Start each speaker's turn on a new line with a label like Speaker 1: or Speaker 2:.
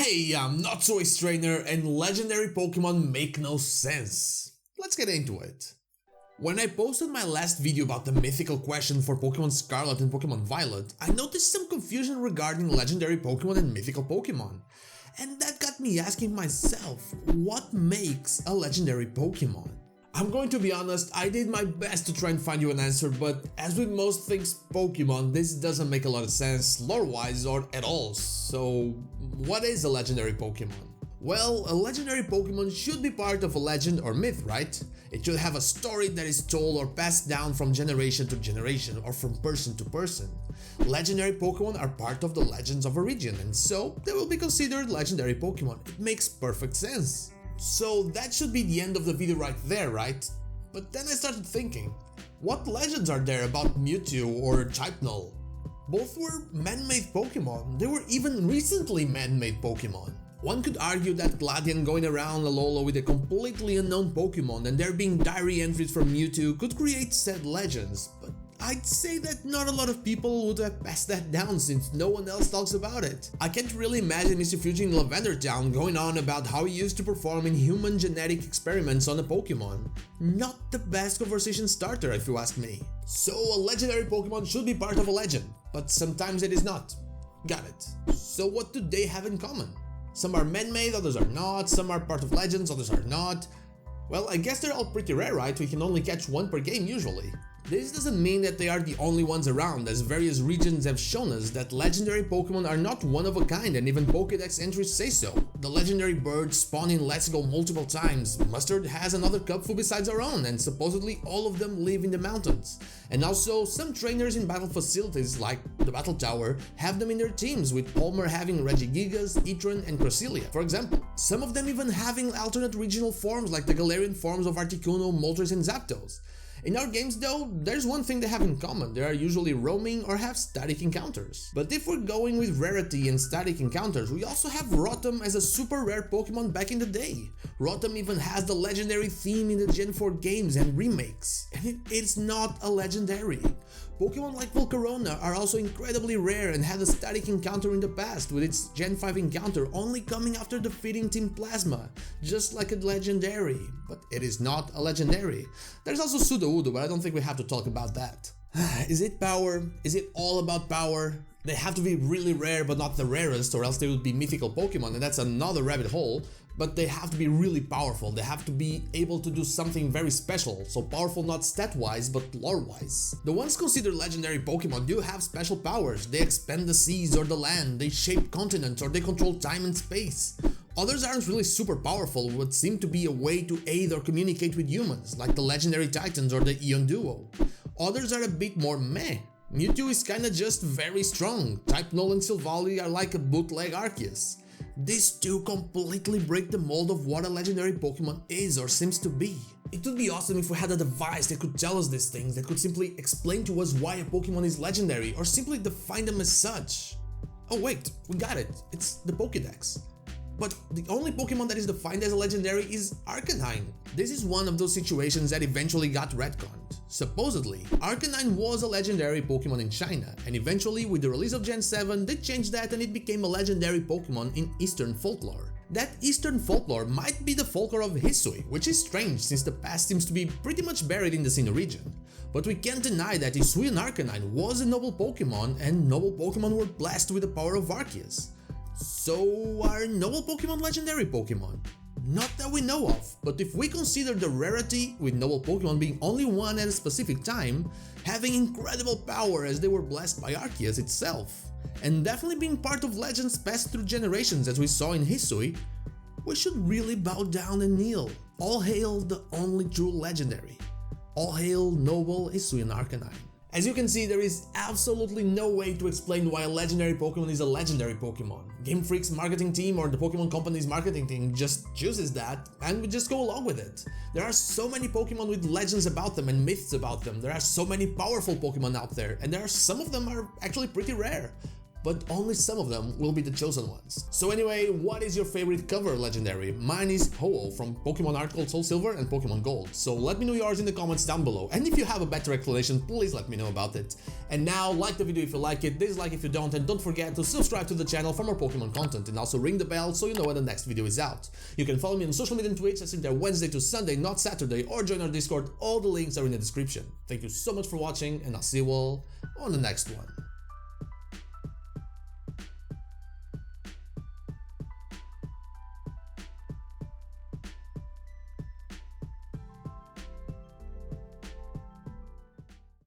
Speaker 1: Hey, I'm not so ace trainer and legendary Pokemon make no sense. Let's get into it. When I posted my last video about the mythical question for Pokemon Scarlet and Pokemon Violet, I noticed some confusion regarding legendary Pokemon and mythical Pokemon. And that got me asking myself, what makes a legendary Pokemon? I'm going to be honest, I did my best to try and find you an answer, but as with most things Pokemon, this doesn't make a lot of sense lore-wise or at all. So, what is a legendary Pokemon? Well, a legendary Pokemon should be part of a legend or myth, right? It should have a story that is told or passed down from generation to generation or from person to person. Legendary Pokemon are part of the legends of a region, and so they will be considered legendary Pokemon. It makes perfect sense. So that should be the end of the video right there, right? But then I started thinking, what legends are there about Mewtwo or Chipnall? Both were man-made Pokemon. They were even recently man-made Pokemon. One could argue that Gladion going around Alola with a completely unknown Pokemon and there being diary entries from Mewtwo could create said legends, but I'd say that not a lot of people would have passed that down since no one else talks about it. I can't really imagine Mr. Fuji in Lavender Town going on about how he used to perform in human genetic experiments on a Pokemon. Not the best conversation starter if you ask me. So a legendary Pokemon should be part of a legend, but sometimes it is not. Got it. So what do they have in common? Some are man-made, others are not, some are part of legends, others are not. Well, I guess they're all pretty rare, right? We can only catch one per game usually. This doesn't mean that they are the only ones around, as various regions have shown us that legendary Pokemon are not one of a kind, and even Pokedex entries say so. The legendary birds spawn in Let's Go multiple times, Mustard has another Cubfu besides our own, and supposedly all of them live in the mountains. And also, some trainers in battle facilities like the Battle Tower have them in their teams, with Palmer having Regigigas, Etron, and Cresselia, for example. Some of them even having alternate regional forms like the Galarian forms of Articuno, Moltres, and Zapdos. In our games though, there's one thing they have in common, they are usually roaming or have static encounters. But if we're going with rarity and static encounters, we also have Rotom as a super rare Pokemon back in the day. Rotom even has the legendary theme in the Gen 4 games and remakes, and it's not a legendary. Pokemon like Volcarona are also incredibly rare and had a static encounter in the past, with its Gen 5 encounter only coming after defeating Team Plasma, just like a legendary, but it is not a legendary. There's also Sudowoodo, but I don't think we have to talk about that. Is it power? Is it all about power? They have to be really rare but not the rarest, or else they would be mythical Pokemon, and that's another rabbit hole. But they have to be really powerful, they have to be able to do something very special, so powerful not stat-wise but lore-wise. The ones considered legendary Pokemon do have special powers, they expand the seas or the land, they shape continents or they control time and space. Others aren't really super powerful, but seem to be a way to aid or communicate with humans, like the legendary Titans or the Eon Duo. Others are a bit more meh. Mewtwo is kinda just very strong, Type-Null and Silvally are like a bootleg Arceus. These two completely break the mold of what a legendary Pokemon is or seems to be. It would be awesome if we had a device that could tell us these things, that could simply explain to us why a Pokemon is legendary or simply define them as such. Oh wait, we got it, it's the Pokedex. But the only Pokemon that is defined as a legendary is Arcanine. This is one of those situations that eventually got retconned. Supposedly, Arcanine was a legendary Pokemon in China, and eventually with the release of Gen 7, they changed that and it became a legendary Pokemon in Eastern folklore. That Eastern folklore might be the folklore of Hisui, which is strange since the past seems to be pretty much buried in the Sinnoh region. But we can't deny that Hisuian Arcanine was a noble Pokemon, and noble Pokemon were blessed with the power of Arceus. So are noble Pokemon legendary Pokemon? Not that we know of, but if we consider the rarity, with noble Pokemon being only one at a specific time, having incredible power as they were blessed by Arceus itself, and definitely being part of legends passed through generations as we saw in Hisui, we should really bow down and kneel. All hail the only true legendary. All hail noble Hisuian Arcanine. As you can see, there is absolutely no way to explain why a legendary Pokemon is a legendary Pokemon. Game Freak's marketing team or the Pokemon Company's marketing team just chooses that and we just go along with it. There are so many Pokemon with legends about them and myths about them. There are so many powerful Pokemon out there, and some of them are actually pretty rare. but only some of them will be the chosen ones. So anyway, what is your favorite cover legendary? Mine is Ho-Oh from Pokemon Art Gold Soul Silver and Pokemon Gold, so let me know yours in the comments down below, and if you have a better explanation, please let me know about it. And now, like the video if you like it, dislike if you don't, and don't forget to subscribe to the channel for more Pokemon content, and also ring the bell so you know when the next video is out. You can follow me on social media and Twitch, I stream there Wednesday to Sunday, not Saturday, or join our Discord, all the links are in the description. Thank you so much for watching, and I'll see you all on the next one.